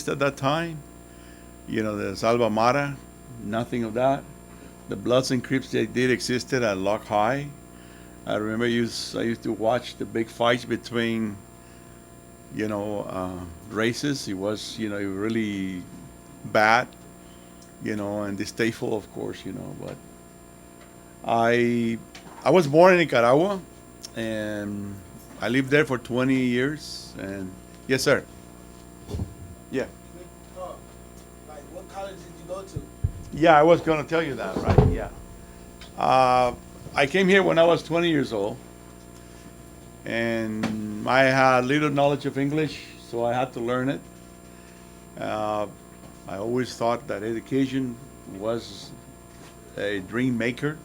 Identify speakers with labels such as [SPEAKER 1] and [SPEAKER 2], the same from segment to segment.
[SPEAKER 1] at that time. The Salva Mara, nothing of that. The Bloods and Crips, they did existed at Lock High. I remember I used to watch the big fights between, races. It was, really bad, and distasteful, of course, but I I was born in Nicaragua, and I lived there for 20 years. And yes, sir. Yeah.
[SPEAKER 2] Oh, like what college did you go to?
[SPEAKER 1] Yeah, I was going to tell you that, right? Yeah. I came here when I was 20 years old, and I had little knowledge of English, so I had to learn it. Uh, I always thought that education was a dream maker.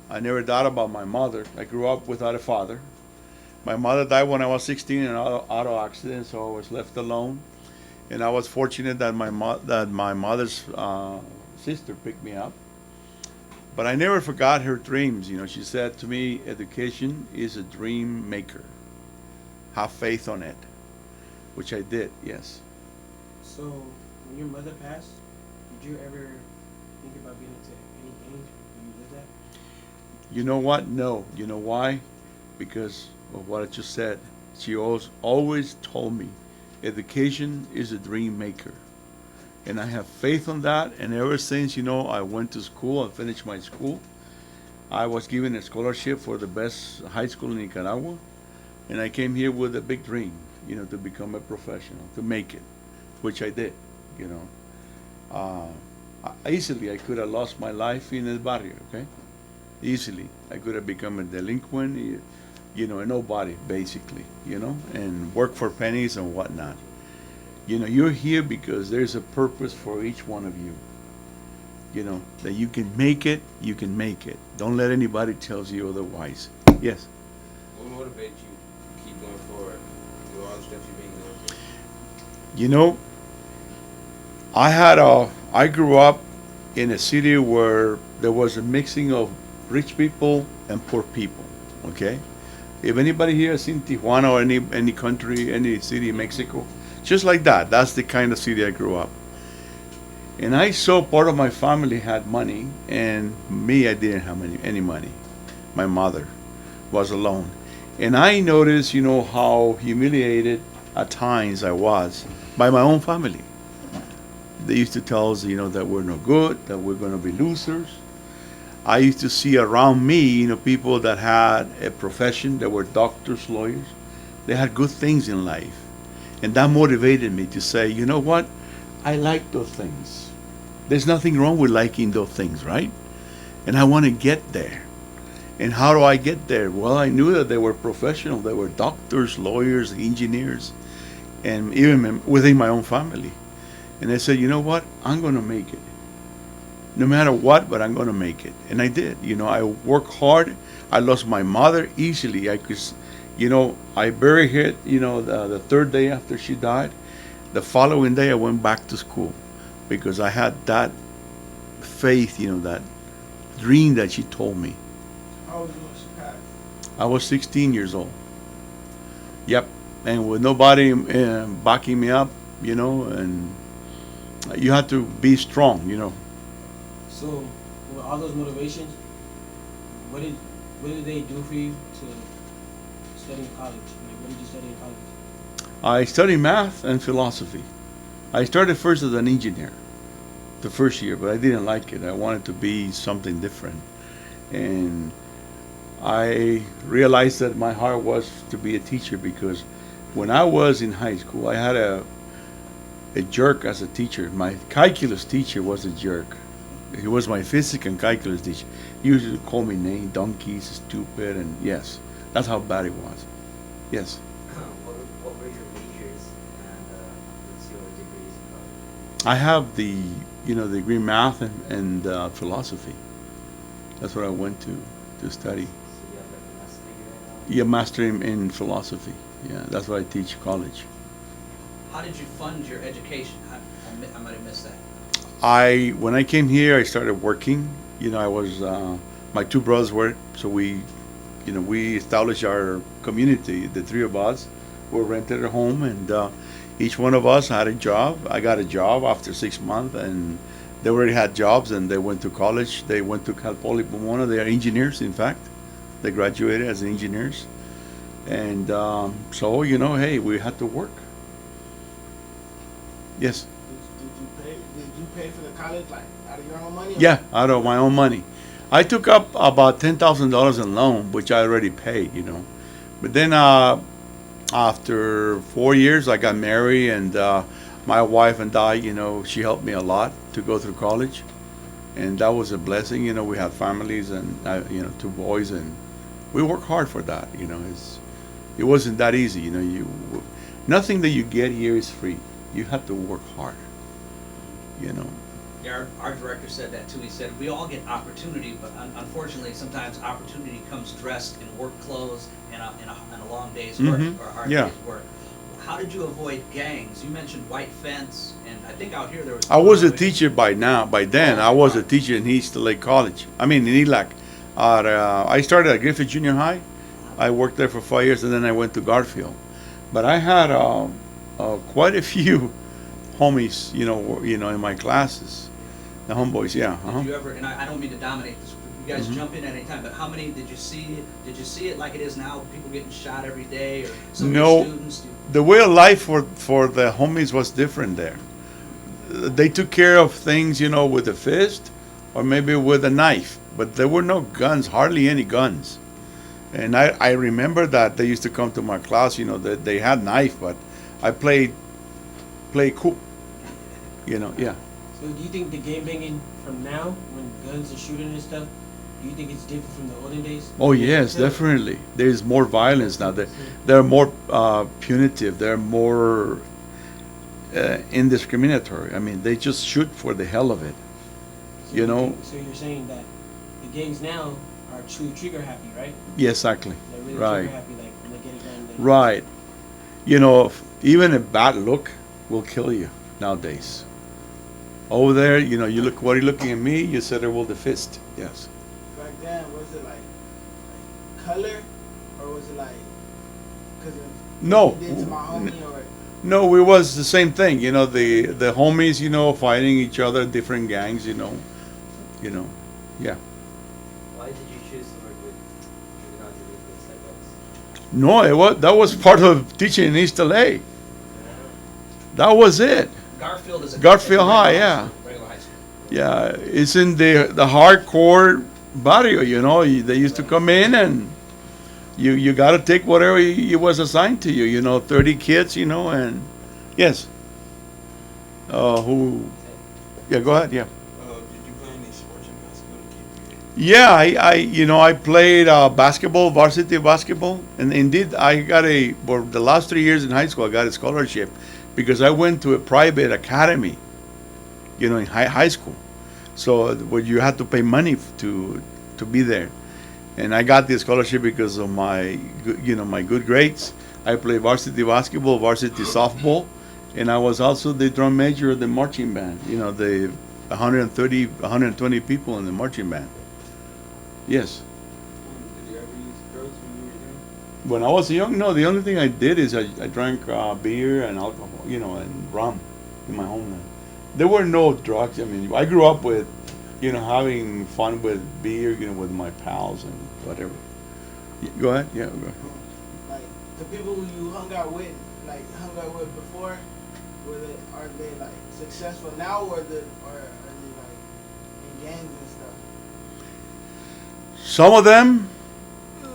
[SPEAKER 1] I never thought about my mother. I grew up without a father. My mother died when I was 16 in an auto accident, so I was left alone. And I was fortunate that my mother's sister picked me up. But I never forgot her dreams. She said to me, "Education is a dream maker. Have faith on it," which I did. Yes.
[SPEAKER 2] So when your mother passed, did you ever think about getting into any gangs where you lived at?
[SPEAKER 1] You know what? No. You know why? Because of what I just said. She always told me, education is a dream maker. And I have faith on that. And ever since, I went to school, I finished my school. I was given a scholarship for the best high school in Nicaragua. And I came here with a big dream, to become a professional, to make it, which I did, you know. Easily, I could have lost my life in El Barrio, okay? Easily. I could have become a delinquent, a nobody, basically, and work for pennies and whatnot. You're here because there's a purpose for each one of you. That you can make it, you can make it. Don't let anybody tell you otherwise. Yes.
[SPEAKER 3] What motivates you to keep going forward through all the steps you've been going through?
[SPEAKER 1] You know, I grew up in a city where there was a mixing of rich people and poor people. Okay, if anybody here has seen Tijuana or any country, any city in Mexico, just like that. That's the kind of city I grew up. And I saw part of my family had money, and me, I didn't have any money. My mother was alone, and I noticed, how humiliated at times I was by my own family. They used to tell us, that we're no good, that we're going to be losers. I used to see around me, people that had a profession, that were doctors, lawyers. They had good things in life. And that motivated me to say, you know what? I like those things. There's nothing wrong with liking those things, right? And I want to get there. And how do I get there? Well, I knew that they were professional. They were doctors, lawyers, engineers, and even within my own family. And I said, you know what? I'm going to make it. No matter what, but I'm going to make it. And I did. I worked hard. I lost my mother easily. I buried her, the third day after she died. The following day, I went back to school because I had that faith, that dream that she told me.
[SPEAKER 2] How old was you when she passed?
[SPEAKER 1] I was 16 years old. Yep. And with nobody backing me up, and you had to be strong.
[SPEAKER 2] So with all those motivations, what did they do for you to study in college? Like, what did you study in college?
[SPEAKER 1] I studied math and philosophy. I started first as an engineer, the first year, but I didn't like it. I wanted to be something different. And I realized that my heart was to be a teacher because when I was in high school, I had a jerk as a teacher. My calculus teacher was a jerk. He was my physics and calculus teacher. He used to call me name, donkeys, stupid, and yes, that's how bad it was. Yes.
[SPEAKER 4] What were your majors and what's your degrees in college?
[SPEAKER 1] I have the degree in math and philosophy. That's what I went to study.
[SPEAKER 4] So you have like a master's degree right now?
[SPEAKER 1] Yeah, master in philosophy. Yeah, that's what I teach college.
[SPEAKER 5] How did you fund your education? I might have missed that.
[SPEAKER 1] When I came here, I started working. I was my two brothers were, so we established our community. The three of us were rented a home, and Each one of us had a job. I got a job after 6 months, and they already had jobs, and they went to college. They went to Cal Poly Pomona. They are engineers, in fact. They graduated as engineers. And so, hey, we had to work. Yes.
[SPEAKER 6] Did you pay for the college like out of your own money?
[SPEAKER 1] Yeah, out of my own money. I took up about $10,000 in loan, which I already paid, But then after 4 years, I got married, and my wife and I, she helped me a lot to go through college. And that was a blessing, we had families and, 2 boys, and we worked hard for that, it wasn't that easy, nothing that you get here is free. You have to work hard,
[SPEAKER 5] Yeah, our director said that too. He said, we all get opportunity, but unfortunately, sometimes opportunity comes dressed in work clothes and a long day's work or a hard
[SPEAKER 1] Yeah.
[SPEAKER 5] day's work. How did you avoid gangs? You mentioned white fence, and I think out here there was...
[SPEAKER 1] I was a teacher by then. I was a teacher in East Lake College. I mean, in ELAC. I started at Griffith Junior High. I worked there for 5 years, and then I went to Garfield. But I had quite a few homies, in my classes. The homeboys, yeah.
[SPEAKER 5] Did you ever, and I don't mean to dominate this, you guys jump in at any time, but how many did you see? Did you see it like it is now, people getting shot every day, or some of
[SPEAKER 1] No.
[SPEAKER 5] the students?
[SPEAKER 1] The way of life for the homies was different there. They took care of things, with a fist or maybe with a knife, but there were no guns, hardly any guns. And I remember that they used to come to my class, that they had knife, but I played cool, yeah.
[SPEAKER 2] So do you think the game banging from now, when guns are shooting and stuff, do you think it's different from the olden days?
[SPEAKER 1] Oh yes, definitely. There's more violence now. They're more punitive. They're more indiscriminatory. I mean, they just shoot for the hell of it.
[SPEAKER 2] So So you're saying that the gangs now are truly trigger happy, right?
[SPEAKER 1] Yeah, exactly.
[SPEAKER 2] They're really
[SPEAKER 1] Right.
[SPEAKER 2] trigger happy, like when they get a gun.
[SPEAKER 1] Right. Even a bad look will kill you nowadays. Over there, you look. What are you looking at me? You said it with the fist. Yes.
[SPEAKER 6] Back then, was it like color, or was it like because
[SPEAKER 1] No.
[SPEAKER 6] did to my homie, or
[SPEAKER 1] No, it was the same thing. The homies, fighting each other, different gangs. Yeah.
[SPEAKER 4] Why did you choose to work with juvenile delinquents like us?
[SPEAKER 1] No, that was part of teaching in East LA. That was it.
[SPEAKER 5] Garfield is a...
[SPEAKER 1] Garfield
[SPEAKER 5] it's a
[SPEAKER 1] High,
[SPEAKER 5] regular
[SPEAKER 1] yeah.
[SPEAKER 5] school, regular high school.
[SPEAKER 1] Yeah, it's in the hardcore barrio. They used to come in, and you got to take whatever was assigned to you. 30 kids. And yes. Yeah, go ahead. Yeah.
[SPEAKER 3] Did you play any sports in high school to keep you?
[SPEAKER 1] Yeah, I played basketball, varsity basketball, and indeed I got for the last 3 years in high school, I got a scholarship because I went to a private academy, in high school. So where you had to pay money to be there, and I got the scholarship because of my good grades. I played varsity basketball, varsity softball, and I was also the drum major of the marching band. The 120 people in the marching band. Yes.
[SPEAKER 3] Did you ever use drugs when you were young?
[SPEAKER 1] When I was young, no. The only thing I did is I drank beer and alcohol, and rum in my homeland. There were no drugs. I mean, I grew up with, having fun with beer, with my pals and whatever. Go ahead. Yeah. Go ahead.
[SPEAKER 6] like the people who you hung out with before, are they like successful now, or are they like in gangs and stuff?
[SPEAKER 1] Some of them,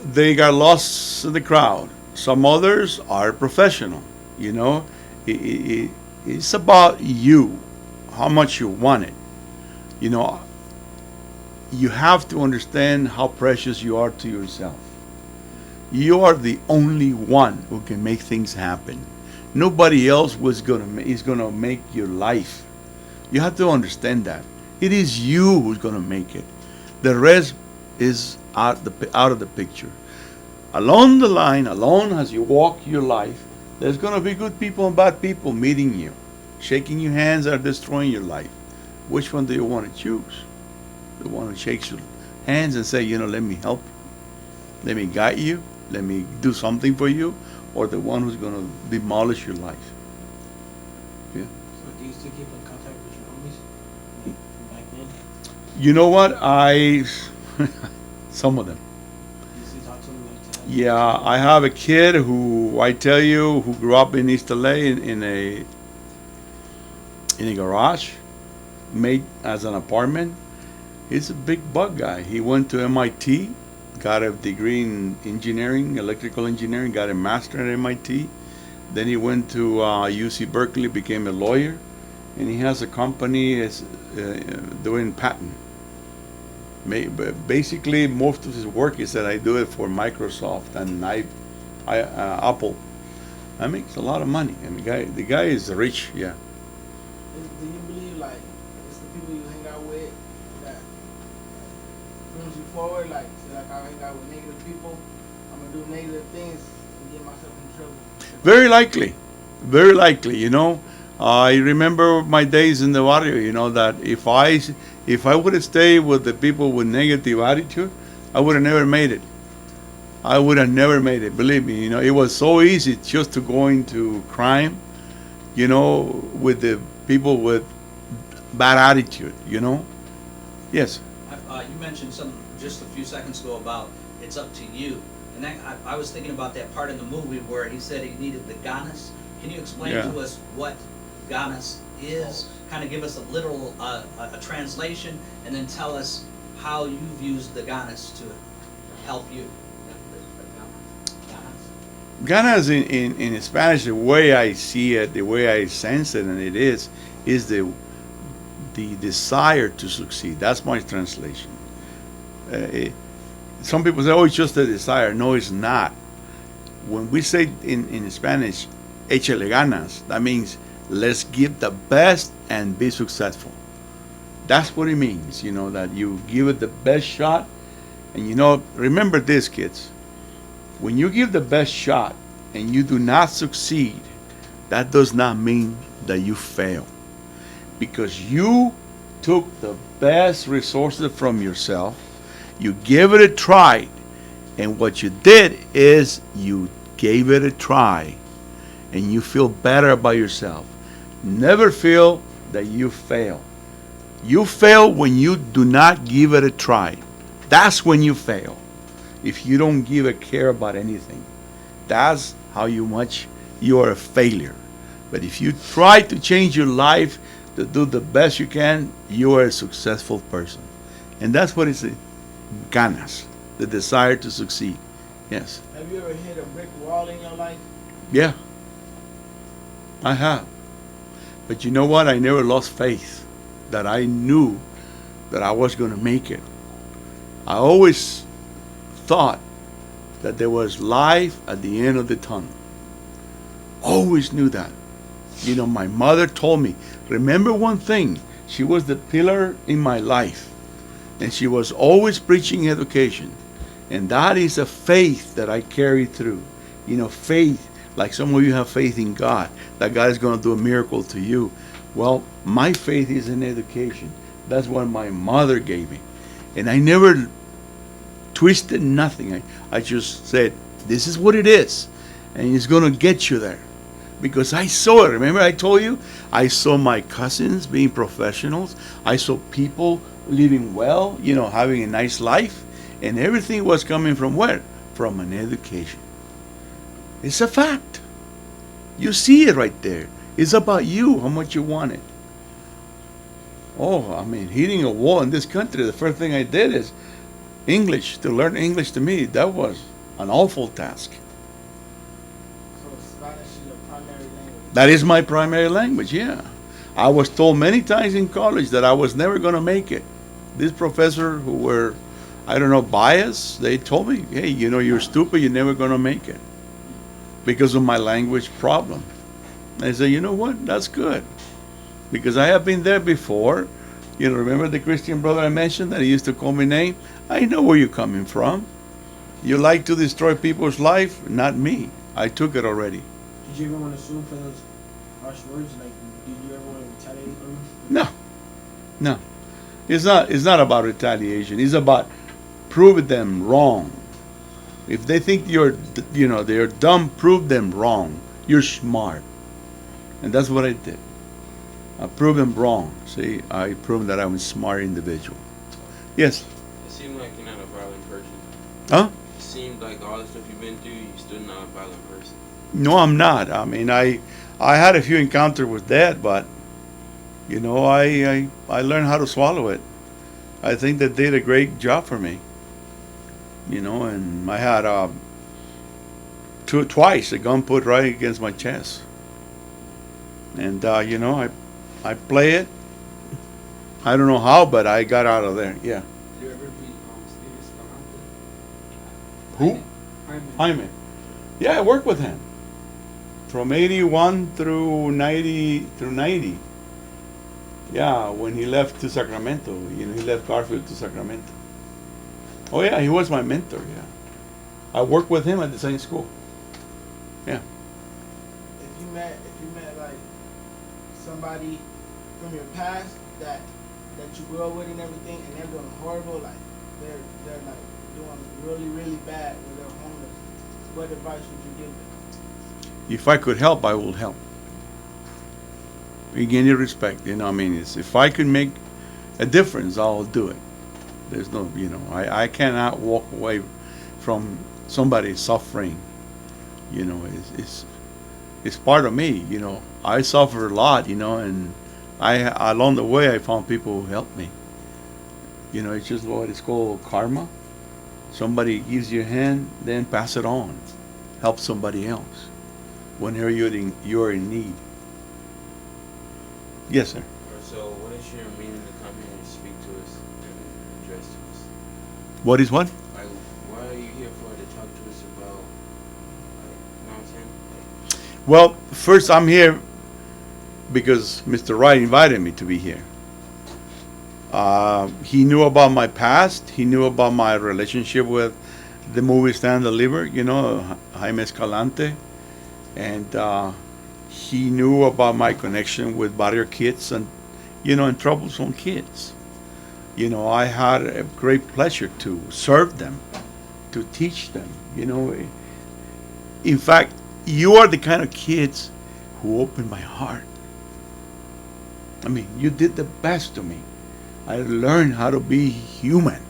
[SPEAKER 1] they got lost in the crowd. Some others are professional. It's about you, how much you want it. You have to understand how precious you are to yourself. You are the only one who can make things happen. Nobody else is gonna make your life. You have to understand that. It is you who's gonna make it. The rest is out of the picture. Along the line, as you walk your life, there's gonna be good people and bad people meeting you, shaking your hands or destroying your life. Which one do you want to choose? The one who shakes your hands and say, let me help you, let me guide you, let me do something for you, or the one who's gonna demolish your life? Yeah.
[SPEAKER 2] So do you still keep in contact with your homies, like from back then?
[SPEAKER 1] You know what? Some of them.
[SPEAKER 2] You still talk to them like that?
[SPEAKER 1] Yeah, I have a kid who I tell you who grew up in East LA in a garage, made as an apartment. He's a big bug guy. He went to MIT, got a degree in engineering, electrical engineering, got a master at MIT. Then he went to UC Berkeley, became a lawyer, and he has a company doing patent. Basically, most of his work is that I do it for Microsoft and Apple. That makes a lot of money. And the guy is rich. Yeah.
[SPEAKER 6] Do you believe like it's the people you hang out with that brings you forward? Like, say like I hang out with negative people, I'm gonna do negative things and get myself in trouble.
[SPEAKER 1] Very likely, very likely. You know, I remember my days in the barrio. You know that if I would have stayed with the people with negative attitude, I would have never made it. I would have never made it. Believe me. You know, it was so easy just to go into crime. You know, with the people with bad attitude. You know. Yes.
[SPEAKER 5] You mentioned something just a few seconds ago about it's up to you. And that, I was thinking about that part in the movie where he said he needed the ganas. Can you explain
[SPEAKER 1] Yeah.
[SPEAKER 5] to us what ganas is? Kind of give us a literal a translation, and then tell us how you've used the ganas to help you.
[SPEAKER 1] Ganas in Spanish, the way I see it, the way I sense it, and it is the desire to succeed. That's my translation. Some people say, "Oh, it's just a desire." No, it's not. When we say in Spanish, "échale ganas," that means let's give the best and be successful. That's what it means. You know, that you give it the best shot, and you know, remember this, kids. When you give the best shot and you do not succeed, that does not mean that you fail. Because you took the best resources from yourself, you gave it a try, and what you did is you gave it a try, and you feel better about yourself. Never feel that you fail. You fail when you do not give it a try. That's when you fail. If you don't give a care about anything, that's how much you are a failure. But if you try to change your life to do the best you can, you are a successful person. And that's what it's ganas, the desire to succeed. Yes.
[SPEAKER 6] Have you ever hit a brick wall in your life?
[SPEAKER 1] Yeah. I have. But you know what? I never lost faith that I knew that I was going to make it. I always thought that there was life at the end of the tunnel. Always knew that. You know, my mother told me, remember one thing, she was the pillar in my life. And she was always preaching education. And that is a faith that I carry through. You know, faith, like some of you have faith in God, that God is going to do a miracle to you. Well, my faith is in education. That's what my mother gave me. And I never twisted nothing. I just said, this is what it is. And it's going to get you there. Because I saw it. Remember I told you? I saw my cousins being professionals. I saw people living well, you know, having a nice life. And everything was coming from where? From an education. It's a fact. You see it right there. It's about you, how much you want it. Oh, I mean, hitting a wall in this country, the first thing I did is English. To learn English to me, that was an awful task.
[SPEAKER 6] So Spanish is your primary language.
[SPEAKER 1] That is my primary language, yeah. I was told many times in college that I was never going to make it. This professor who were, I don't know, biased, they told me, hey, you know, you're stupid, you're never going to make it. Because of my language problem. I said, you know what, that's good. Because I have been there before. You know, remember the Christian brother I mentioned that he used to call me name? I know where you're coming from. You like to destroy people's life, not me. I took it already.
[SPEAKER 2] Did you ever want to sue for those harsh words? Like, did you ever want to retaliate on them?
[SPEAKER 1] No, no. It's not about retaliation. It's about proving them wrong. If they think they're dumb, prove them wrong. You're smart. And that's what I did. I proved them wrong. See, I proved that I'm a smart individual. Yes.
[SPEAKER 3] It seemed like you're not a violent person.
[SPEAKER 1] Huh?
[SPEAKER 3] It seemed like all the stuff you've been through, you're still not a violent person.
[SPEAKER 1] No, I'm not. I mean, I had a few encounters with that, but you know, I learned how to swallow it. I think they did a great job for me. You know, and I had twice a gun put right against my chest, and you know, I play it. I don't know how, but I got out of there. Yeah.
[SPEAKER 7] Did you ever meet Steve Escalante?
[SPEAKER 1] Who? Jaime. Yeah, I worked with him from 81 through 90 Yeah, when he left to Sacramento, you know, he left Garfield to Sacramento. Oh yeah, he was my mentor. Yeah, I worked with him at the same school. Yeah.
[SPEAKER 6] If you met like somebody from your past that you grew up with and everything, and they're doing horrible, like they're like doing really really bad when they're homeless, what advice would you give them?
[SPEAKER 1] If I could help, I will help. In any respect, you know, I mean, if I could make a difference, I'll do it. There's no, you know, I cannot walk away from somebody suffering. You know, it's part of me. You know, I suffered a lot. You know, and along the way I found people who helped me. You know, it's just what it's called karma. Somebody gives you a hand, then pass it on. Help somebody else whenever you're in need. Yes, sir.
[SPEAKER 3] So, what is your meaning to come here and speak to us and address to us?
[SPEAKER 1] What is what?
[SPEAKER 3] Like, why are you here for to talk to us about, like, you know what I'm saying? Like,
[SPEAKER 1] Well, first I'm here because Mr. Wright invited me to be here. He knew about my past. He knew about my relationship with the movie Stand and Deliver, you know, Jaime Escalante. And he knew about my connection with barrio kids and, you know, and troublesome kids. You know, I had a great pleasure to serve them, to teach them, you know. In fact, you are the kind of kids who opened my heart. I mean, you did the best to me. I learned how to be human.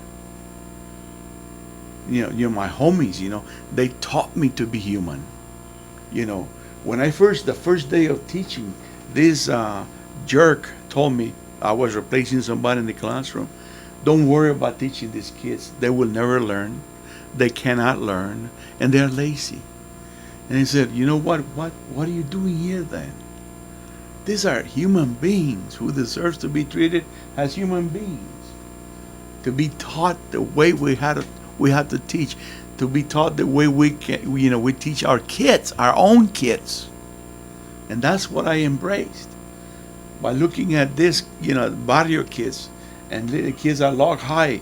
[SPEAKER 1] You know, my homies, you know, they taught me to be human. You know, when the first day of teaching, this jerk told me, I was replacing somebody in the classroom, don't worry about teaching these kids. They will never learn. They cannot learn, and they're lazy. And he said, you know what are you doing here then? These are human beings who deserve to be treated as human beings, to be taught the way we have to teach, to be taught the way we teach our kids, our own kids. And that's what I embraced. By looking at this, you know, barrio kids and little kids at Log High,